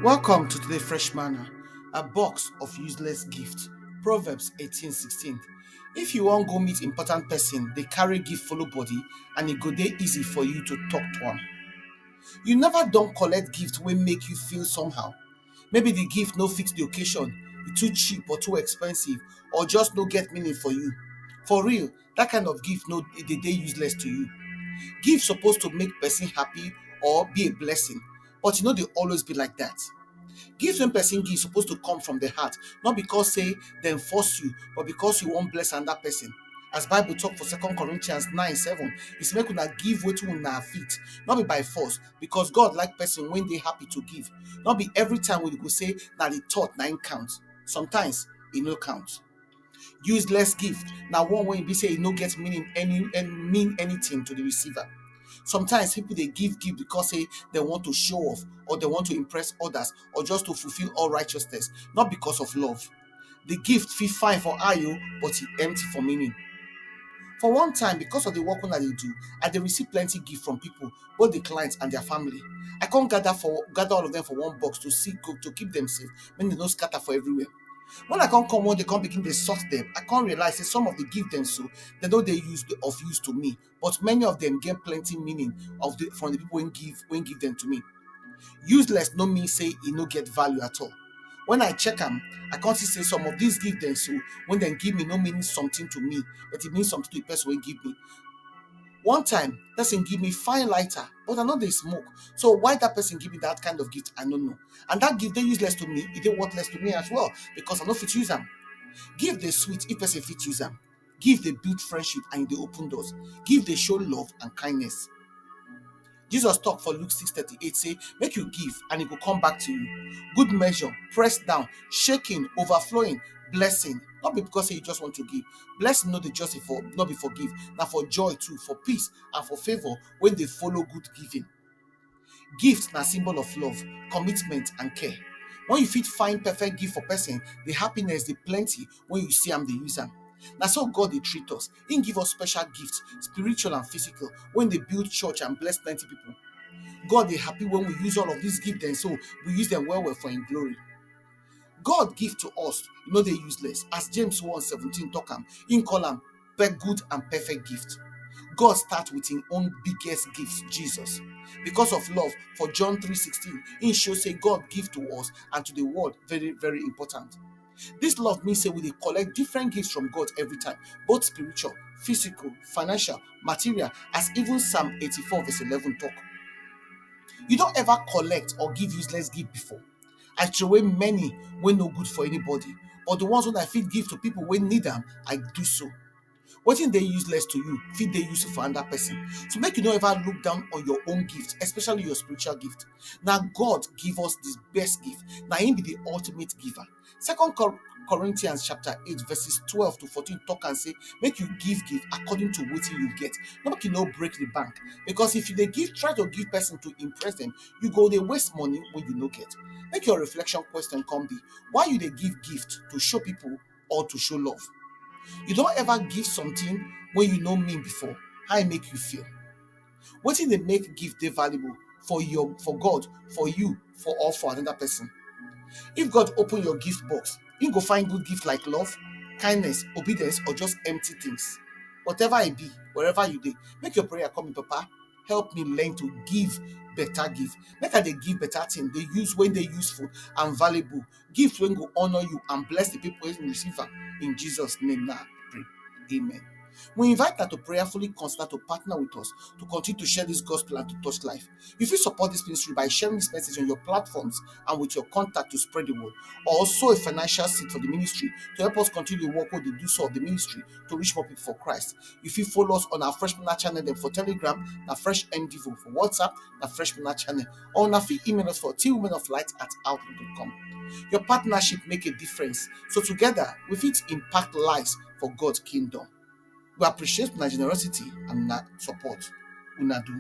Welcome to today's fresh manna, a box of useless gift. Proverbs 18:16. If you wan go meet important person, dey carry gift follow body and e go dey easy for you to talk to am. You never don collect gift wey make you feel somehow. Maybe the gift no fit the occasion, e too cheap or too expensive, or just no get meaning for you. For real, that kind of gift no dey useless to you. Gift suppose to make person happy or be a blessing, but e no dey always be like that. Gift wey person give suppose to come from the heart, not because say dem force you, but because you wan bless another person. As Bible talk for 2 Corinthians 9:7, e say make una give wetin una fit, not be by force, because God like person wey dey happy to give. Not be every time we go say na the thought na im count. Sometimes e no count. Useless gift na one wey e be say e no get meaning mean anything to the receiver. Sometimes people dey give because say they want to show off, or they want to impress others, or just to fulfill all righteousness, not because of love. The gift fit fine for eye o, but e empty for meaning. For one time, because of the work una dey do, I dey receive plenty gift from people, both the clients and their family. I come gather all of them for one box to keep them safe, make dem no scatter for everywhere. When I come one day, come begin dey sort them, I come realize say some of the give them so they no dey of use to me, but many of them get plenty meaning from the people wey give them to me. Useless no mean say e no get value at all. When I check am, I come see say some of these give them so when dem give me no mean something to me, but e mean something to the person wey give me. One time, person give me fine lighter, but I no dey smoke. So why that person give me that kind of gift, I no know. And that gift dey useless to me, e dey worthless to me as well, because I no fit use am. Gift dey sweet if person fit use am. Gift dey build friendship and e dey open doors. Gift dey show love and kindness. Jesus talk for Luke 6:38 say, make you give and it go come back to you. Good measure, pressed down, shaking, overflowing, blessing. Not because say you just want to give. Blessing no dey just not be for give, na for joy too, for peace and for favor when they follow good giving. Gift na symbol of love, commitment and care. When you fit find perfect gift for person, the happiness dey plenty when you see am dey use am. Na so God dey treat us. He give us special gifts, spiritual and physical, when they build church and bless plenty people. God dey happy when we use all of these gifts dem, so we use them well for Him glory. God give to us, e no dey useless. As James 1:17 talk am, He call am good and perfect gift. God start with Him own biggest gift, Jesus. Because of love, for John 3:16, He show say God give to us and to the world very, very important. This love means say we dey collect different gifts from God every time, both spiritual, physical, financial, material, as even Psalm 84:11 talk. You don't ever collect or give useless gift before. I throw away many wey no good for anybody, but the ones wey I fit give to people wey need am, I do so. Wetin dey useless to you fit dey useful for another person. So make you no ever look down on your own gift, especially your spiritual gift. Na God give us this best gift. Na Him be the ultimate giver. 2 Corinthians chapter 8 verses 12 to 14 talk and say, make you give according to wetin you get. No make you no break the bank. Because if you dey try to give person to impress them, you go dey waste money when you no get. Make your reflection question come be, why you dey give gift, to show people or to show love? You don't ever give something when you no mean before. How it make you feel? Wetin dey make gift dey valuable for God, for you, or for another person? If God open your gift box, He go find good gift like love, kindness, obedience, or just empty things. Whatever it be, wherever you dey, make your prayer come in, Papa. Help me learn to give better gift. Make I dey give better thing, dey use when dey useful and valuable. Gift when go honor you and bless the people wey receive am. In Jesus' name now I pray. Amen. We invite you to prayerfully consider to partner with us to continue to share this gospel and to touch life. You fit support this ministry by sharing this message on your platforms and with your contact to spread the word, or also a financial seed for the ministry to help us continue the work with the do so of the ministry to reach more people for Christ. You fit follow us on our Fresh Manna channel then for Telegram, na Fresh MDivo, for WhatsApp, na Fresh Manna channel, or na fit email us for teamwomenoflight@outlook.com. Your partnership make a difference, so together we fit impact lives for God's kingdom. We appreciate una generosity and una support. Una do.